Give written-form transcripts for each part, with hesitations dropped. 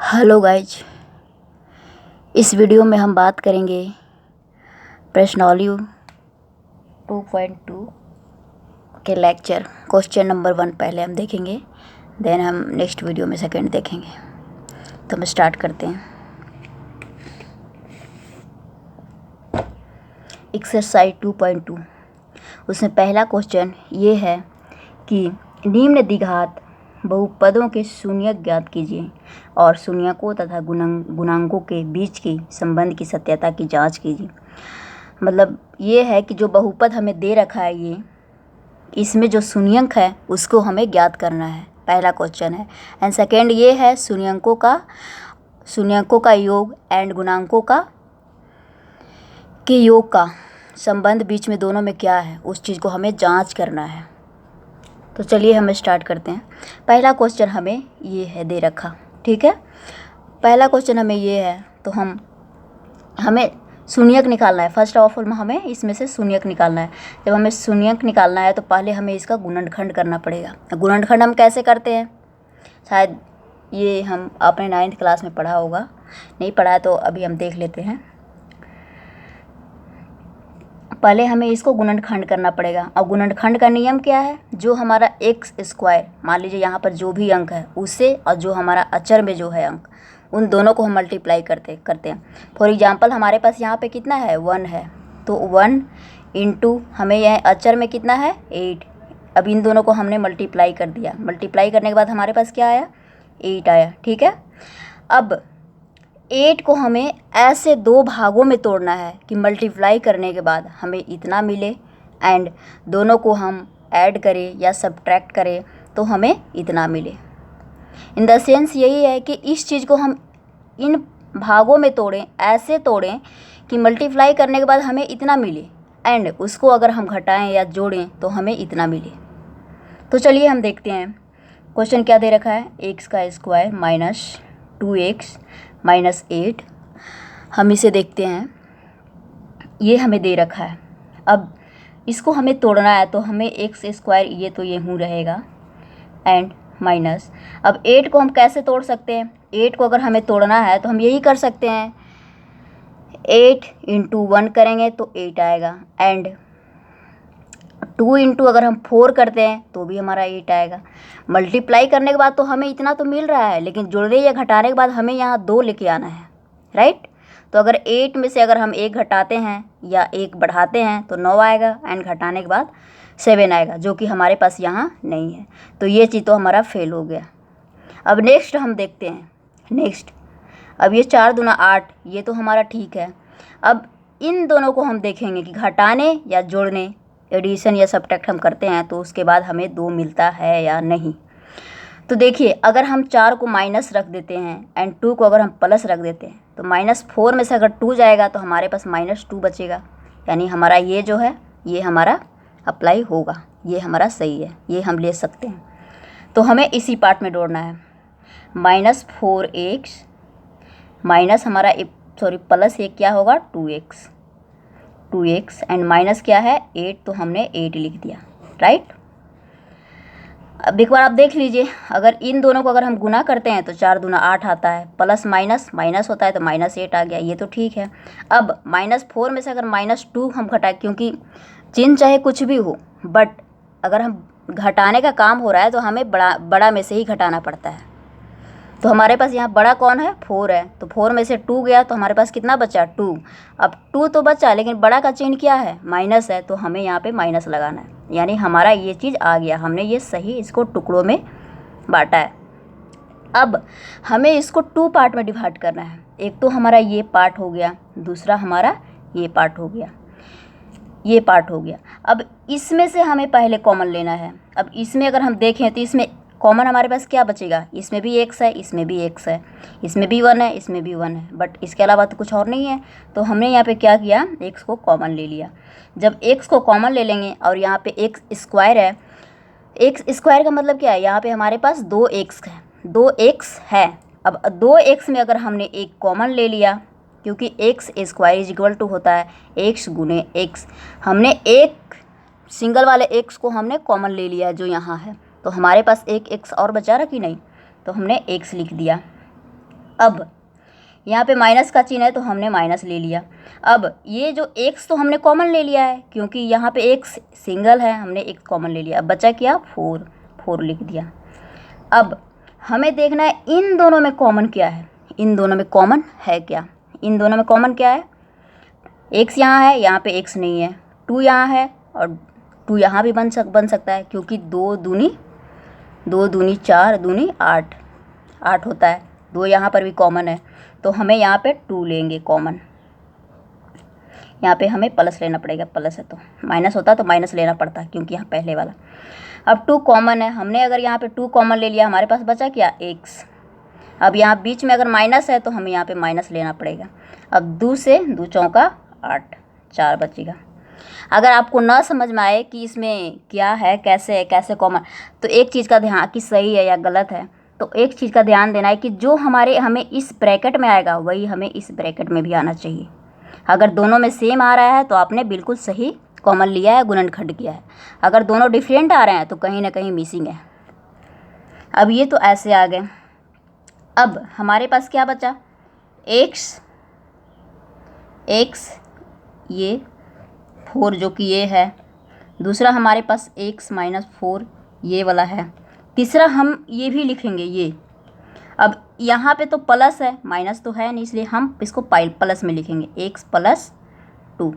Hello guys, इस video में हम बात करेंगे प्रश्नावली 2.2 के लेक्चर क्वेश्चन नंबर 1 पहले हम देखेंगे, देन हम नेक्स्ट वीडियो में सेकंड देखेंगे। तो हम स्टार्ट करते हैं। एक्सरसाइज 2.2 उसमें पहला क्वेश्चन ये है कि निम्न द्विघात बहुपदों के शून्यक ज्ञात कीजिए और शून्यकों तथा गुणांकों के बीच की संबंध की सत्यता की जांच कीजिए। मतलब ये है कि जो बहुपद हमें दे रखा है, ये इसमें जो शून्यक है उसको हमें ज्ञात करना है, पहला क्वेश्चन है। एंड सेकेंड ये है शून्यकों का योग एंड गुणांकों के योग का संबंध बीच में दोनों में क्या है, उस चीज़ को हमें जांच करना है। तो चलिए हम स्टार्ट करते हैं। पहला क्वेश्चन हमें ये है दे रखा, ठीक है। पहला क्वेश्चन हमें ये है, तो हमें शून्यक निकालना है। फर्स्ट ऑफ ऑल हमें इसमें से शून्यक निकालना है। जब हमें शून्यक निकालना है तो पहले हमें इसका गुणनखंड करना पड़ेगा। गुणनखंड हम कैसे करते हैं, शायद ये हम आपने 9th क्लास में पढ़ा होगा, नहीं पढ़ा है तो अभी हम देख लेते हैं। पहले हमें इसको गुणनखंड करना पड़ेगा। और गुणनखंड का नियम क्या है, जो हमारा एक्स स्क्वायर, मान लीजिए यहाँ पर जो भी अंक है उससे, और जो हमारा अचर में जो है अंक, उन दोनों को हम मल्टीप्लाई करते हैं। फॉर एग्जांपल हमारे पास यहाँ पे कितना है, 1 है, तो 1 इंटू हमें यह अचर में कितना है, 8। अब इन दोनों को हमने मल्टीप्लाई कर दिया। मल्टीप्लाई करने के बाद हमारे पास क्या आया, 8 आया, ठीक है। अब 8 को हमें ऐसे 2 भागों में तोड़ना है कि मल्टीप्लाई करने के बाद हमें इतना मिले, एंड दोनों को हम ऐड करें या सब्ट्रैक्ट करें तो हमें इतना मिले। इन द सेंस यही है कि इस चीज़ को हम इन भागों में तोड़ें, ऐसे तोड़ें कि मल्टीप्लाई करने के बाद हमें इतना मिले, एंड उसको अगर हम घटाएं या जोड़ें तो हमें इतना मिले। तो चलिए हम देखते हैं क्वेश्चन क्या दे रखा है। एक्स का स्क्वायर माइनस 2x माइनस 8, हम इसे देखते हैं। ये हमें दे रखा है। अब इसको हमें तोड़ना है तो हमें एक्स स्क्वायर, ये तो ये यूँ रहेगा, एंड माइनस। अब 8 को हम कैसे तोड़ सकते हैं, 8 को अगर हमें तोड़ना है तो हम यही कर सकते हैं, 8 इंटू 1 करेंगे तो 8 आएगा, एंड 2 इंटू अगर हम 4 करते हैं तो भी हमारा 8 आएगा। मल्टीप्लाई करने के बाद तो हमें इतना तो मिल रहा है, लेकिन जोड़ने या घटाने के बाद हमें यहाँ 2 लेके आना है, राइट। तो अगर 8 में से अगर हम 1 घटाते हैं या 1 बढ़ाते हैं तो 9 आएगा, एंड घटाने के बाद 7 आएगा, जो कि हमारे पास यहाँ नहीं है। तो ये चीज़ तो हमारा फेल हो गया। अब नेक्स्ट हम देखते हैं। नेक्स्ट, अब ये 4 दूना 8, ये तो हमारा ठीक है। अब इन दोनों को हम देखेंगे कि घटाने या जोड़ने, एडिशन या सब्ट्रैक्ट हम करते हैं तो उसके बाद हमें 2 मिलता है या नहीं। तो देखिए, अगर हम 4 को माइनस रख देते हैं एंड 2 को अगर हम प्लस रख देते हैं तो -4 में से अगर 2 जाएगा तो हमारे पास -2 बचेगा, यानी हमारा ये जो है ये हमारा अप्लाई होगा, ये हमारा सही है, ये हम ले सकते हैं। तो हमें इसी पार्ट में जोड़ना है। -4x माइनस हमारा प्लस एक क्या होगा, 2x एंड माइनस क्या है, 8, तो हमने 8 लिख दिया, राइट। अब एक बार आप देख लीजिए, अगर इन दोनों को अगर हम गुना करते हैं तो 4 दूना 8 आता है, प्लस माइनस माइनस होता है तो -8 आ गया, ये तो ठीक है। अब -4 में से अगर -2 हम घटाएं, क्योंकि चिन्ह चाहे कुछ भी हो, बट अगर हम घटाने का काम हो रहा है तो हमें बड़ा में से ही घटाना पड़ता है। तो हमारे पास यहाँ बड़ा कौन है, 4 है, तो 4 में से 2 गया तो हमारे पास कितना बचा, 2। अब 2 तो बचा, लेकिन बड़ा का चिन्ह क्या है, माइनस है, तो हमें यहाँ पे माइनस लगाना है, यानी हमारा ये चीज़ आ गया, हमने ये सही इसको टुकड़ों में बांटा है। अब हमें इसको 2 पार्ट में डिवाइड करना है। एक तो हमारा ये पार्ट हो गया, दूसरा हमारा ये पार्ट हो गया, ये पार्ट हो गया। अब इसमें से हमें पहले कॉमन लेना है। अब इसमें अगर हम देखें तो इसमें कॉमन हमारे पास क्या बचेगा, इसमें भी x है, इसमें भी x है, इसमें भी 1 है, इसमें भी 1 है, बट इसके अलावा तो कुछ और नहीं है। तो हमने यहाँ पे क्या किया, x को कॉमन ले लिया। जब x को कॉमन ले लेंगे और यहाँ पे x स्क्वायर है, x स्क्वायर का मतलब क्या है, यहाँ पे हमारे पास 2x है, 2x है। अब 2x में अगर हमने एक कॉमन ले लिया, क्योंकि x square is equal to होता है x गुने x, हमने एक सिंगल वाले x को हमने कॉमन ले लिया जो यहाँ है, तो हमारे पास एक x और बचा रहा कि नहीं, तो हमने x लिख दिया। अब यहाँ पे माइनस का चिन्ह है तो हमने माइनस ले लिया। अब ये जो x तो हमने कॉमन ले लिया है, क्योंकि यहाँ पे x सिंगल है, हमने x कॉमन ले लिया। अब बचा क्या, 4 लिख दिया। अब हमें देखना है इन दोनों में कॉमन क्या है, इन दोनों में कॉमन है क्या, इन दोनों में कॉमन क्या है, x यहाँ है, यहाँ पे x नहीं है, 2 यहाँ है और 2 यहाँ भी बन सकता है, क्योंकि 2 दूनी 4 दूनी 8 होता है। 2 यहाँ पर भी कॉमन है, तो हमें यहाँ पे 2 लेंगे कॉमन। यहाँ पे हमें प्लस लेना पड़ेगा, प्लस है तो माइनस होता तो माइनस लेना पड़ता, क्योंकि यहाँ पहले वाला। अब 2 कॉमन है, हमने अगर यहाँ पे 2 कॉमन ले लिया, हमारे पास बचा क्या, x। अब यहाँ बीच में अगर माइनस है तो हमें यहाँ पे माइनस लेना पड़ेगा। अब 2 से 2 चौका 8, 4 बचेगा। अगर आपको ना समझ में आए कि इसमें क्या है, कैसे कॉमन, तो एक चीज़ का ध्यान कि सही है या गलत है, तो एक चीज़ का ध्यान देना है कि जो हमें इस ब्रैकेट में आएगा वही हमें इस ब्रैकेट में भी आना चाहिए। अगर दोनों में सेम आ रहा है तो आपने बिल्कुल सही कॉमन लिया है, गुणनखंड किया है। अगर दोनों डिफरेंट आ रहे हैं तो कहीं ना कहीं मिसिंग है। अब ये तो ऐसे आ गए। अब हमारे पास क्या बचा, x ये 4 जो कि ये है, दूसरा हमारे पास x माइनस 4 ये वाला है, तीसरा हम ये भी लिखेंगे ये। अब यहाँ पे तो प्लस है, माइनस तो है नहीं, इसलिए हम इसको प्लस में लिखेंगे, x प्लस 2।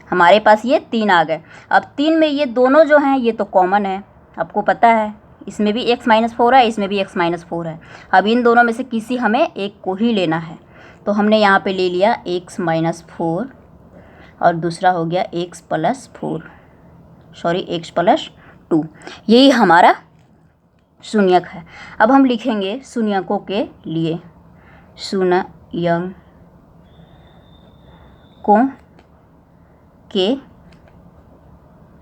हमारे पास ये 3 आ गए। अब 3 में ये दोनों जो हैं ये तो कॉमन है, आपको पता है, इसमें भी x माइनस 4 है, इसमें भी x माइनस 4 है। अब इन दोनों में से किसी हमें एक को ही लेना है, तो हमने यहाँ पे ले लिया x माइनस 4 और दूसरा हो गया x plus 4, sorry x plus 2। यही हमारा शून्यक है। अब हम लिखेंगे शून्यकों के लिए, शून्यकों के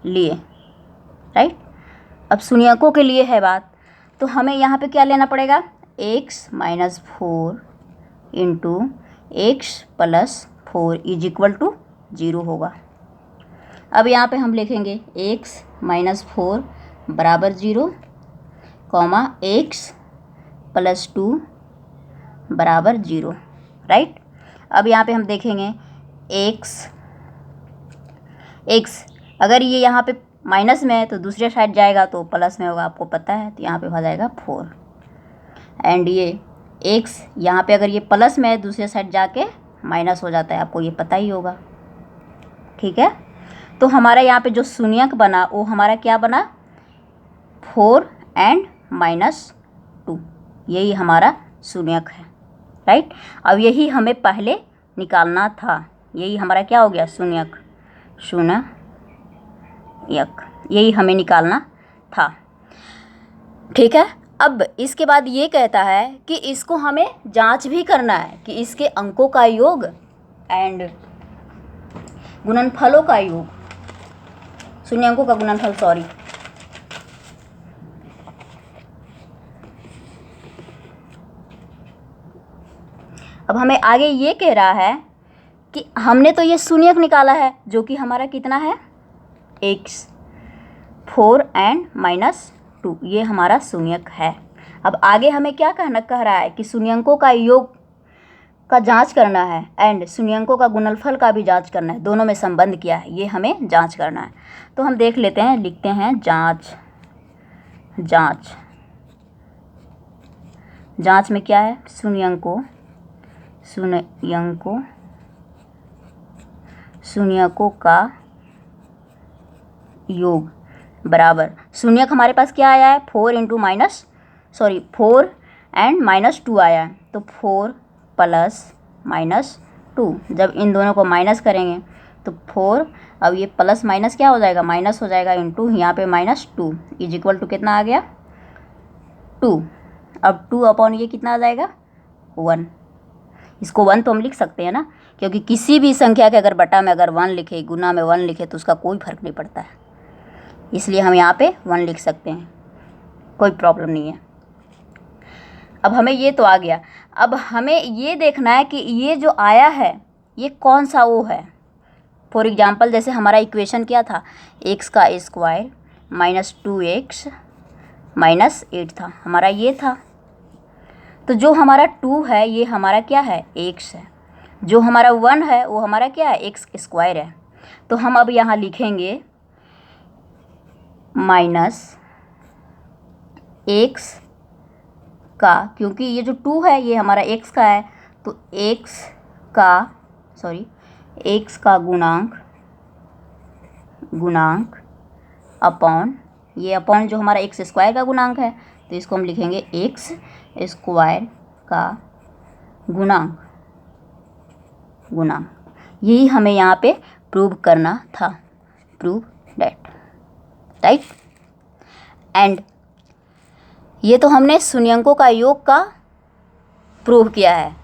लिए, राइट। अब शून्यकों के लिए है बात, तो हमें यहाँ पे क्या लेना पड़ेगा, x minus 4 into x plus 4 is equal to 0 होगा। अब यहाँ पे हम लिखेंगे x माइनस 4 बराबर 0, कॉमा x प्लस 2 बराबर 0, राइट। अब यहाँ पे हम देखेंगे x अगर ये यहाँ पे माइनस में है तो दूसरे साइड जाएगा तो प्लस में होगा, आपको पता है, तो यहाँ पे हो जाएगा 4। एंड ये x यहाँ पे अगर ये प्लस में है दूसरे साइड जाके माइनस हो जाता है, आपको ये पता ही होगा, ठीक है। तो हमारा यहाँ पे जो शून्यक बना वो हमारा क्या बना, 4 एंड माइनस 2, यही हमारा शून्यक है, राइट। अब यही हमें पहले निकालना था, यही हमारा क्या हो गया, शून्यक, यही हमें निकालना था, ठीक है। अब इसके बाद ये कहता है कि इसको हमें जांच भी करना है कि इसके अंकों का योग एंड गुणनफलों का योग, शून्यकों का गुणनफल, सॉरी, अब हमें आगे ये कह रहा है कि हमने तो ये शून्यक निकाला है जो कि हमारा कितना है, x 4 एंड माइनस 2, ये हमारा शून्यक है। अब आगे हमें क्या कह रहा है कि शून्यकों का योग का जांच करना है एंड शून्यकों का गुणनफल का भी जांच करना है, दोनों में संबंध क्या है ये हमें जांच करना है। तो हम देख लेते हैं, लिखते हैं जांच में क्या है, शून्यकों का योग बराबर, शून्यक हमारे पास क्या आया है, 4 एंड माइनस 2 आया है, तो 4 प्लस माइनस 2, जब इन दोनों को माइनस करेंगे तो 4, अब ये प्लस माइनस क्या हो जाएगा, माइनस हो जाएगा, इंटू यहाँ पे माइनस 2 इज इक्वल टू कितना आ गया, 2। अब 2 अपॉन ये कितना आ जाएगा, 1। इसको 1 तो हम लिख सकते हैं ना, क्योंकि किसी भी संख्या के अगर बटा में अगर 1 लिखे, गुना में 1 लिखे तो उसका कोई फर्क नहीं पड़ता है, इसलिए हम यहाँ पे 1 लिख सकते हैं, कोई प्रॉब्लम नहीं है। अब हमें ये तो आ गया, अब हमें ये देखना है कि ये जो आया है ये कौन सा वो है। फॉर एग्जांपल जैसे हमारा इक्वेशन क्या था, x का स्क्वायर माइनस 2x माइनस 8 था, हमारा ये था। तो जो हमारा 2 है ये हमारा क्या है, x है। जो हमारा 1 है वो हमारा क्या है, एक्स स्क्वायर है। तो हम अब यहाँ लिखेंगे माइनस x का, क्योंकि ये जो 2 है ये हमारा x का है, तो x का गुणांक अपॉन, ये अपॉन जो हमारा एक्स स्क्वायर का गुणांक है, तो इसको हम लिखेंगे एक्स स्क्वायर का गुणांक। यही हमें यहाँ पे प्रूव करना था, प्रूव दैट, राइट। एंड ये तो हमने शून्यंकों का योग का प्रूव किया है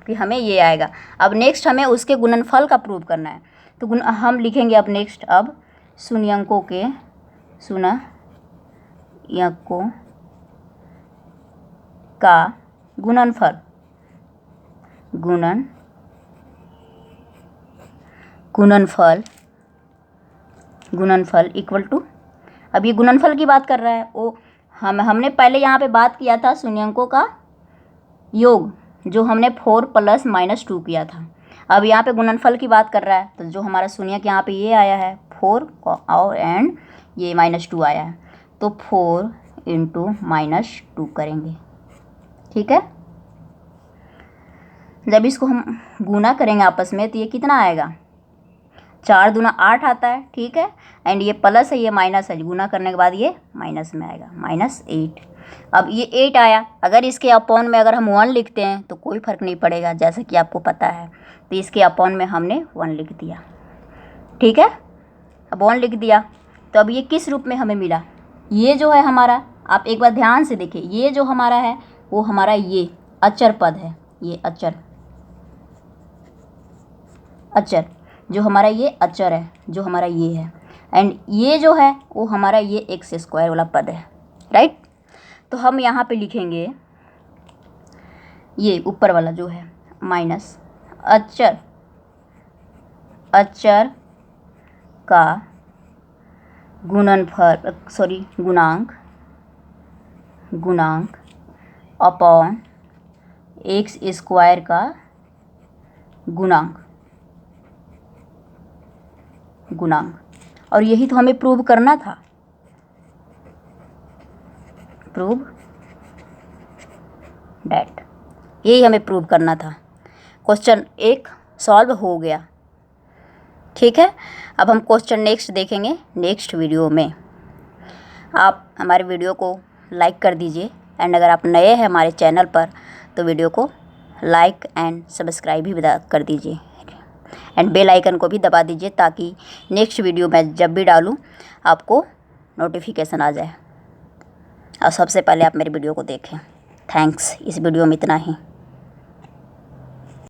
कि हमें ये आएगा। अब नेक्स्ट हमें उसके गुणनफल का प्रूव करना है। तो हम लिखेंगे अब नेक्स्ट, अब शून्यंकों का गुणनफल इक्वल टू, अब ये गुणनफल की बात कर रहा है वो, हमने पहले यहाँ पे बात किया था शून्यंकों का योग, जो हमने 4 + -2 किया था। अब यहाँ पे गुणनफल की बात कर रहा है, तो जो हमारा शून्यक यहाँ पे ये आया है 4 और एंड ये -2 आया है, तो 4 × -2 करेंगे, ठीक है। जब इसको हम गुना करेंगे आपस में तो ये कितना आएगा, 4 दूना 8 आता है, ठीक है। एंड ये प्लस है, ये माइनस है, गुना करने के बाद ये माइनस में आएगा, -8। अब ये 8 आया, अगर इसके अपॉन में अगर हम 1 लिखते हैं तो कोई फ़र्क नहीं पड़ेगा, जैसे कि आपको पता है। तो इसके अपॉन में हमने 1 लिख दिया, ठीक है। अब 1 लिख दिया, तो अब ये किस रूप में हमें मिला, ये जो है हमारा, आप एक बार ध्यान से देखिए, ये जो हमारा है वो हमारा ये अचर पद है, ये अचर जो हमारा ये अचर है, जो हमारा ये है। एंड ये जो है वो हमारा ये एक्स स्क्वायर वाला पद है, राइट। तो हम यहाँ पे लिखेंगे ये ऊपर वाला जो है माइनस अचर का गुणांक अपॉन एक्स स्क्वायर का गुणांक, और यही तो हमें प्रूव करना था, प्रूव डैट, यही हमें प्रूव करना था। क्वेश्चन 1 सॉल्व हो गया, ठीक है। अब हम क्वेश्चन नेक्स्ट देखेंगे नेक्स्ट वीडियो में। आप हमारे वीडियो को लाइक कर दीजिए, एंड अगर आप नए हैं हमारे चैनल पर तो वीडियो को लाइक एंड सब्सक्राइब भी कर दीजिए, एंड बेल आइकन को भी दबा दीजिए, ताकि नेक्स्ट वीडियो मैं जब भी डालूं आपको नोटिफिकेशन आ जाए और सबसे पहले आप मेरी वीडियो को देखें। थैंक्स, इस वीडियो में इतना ही।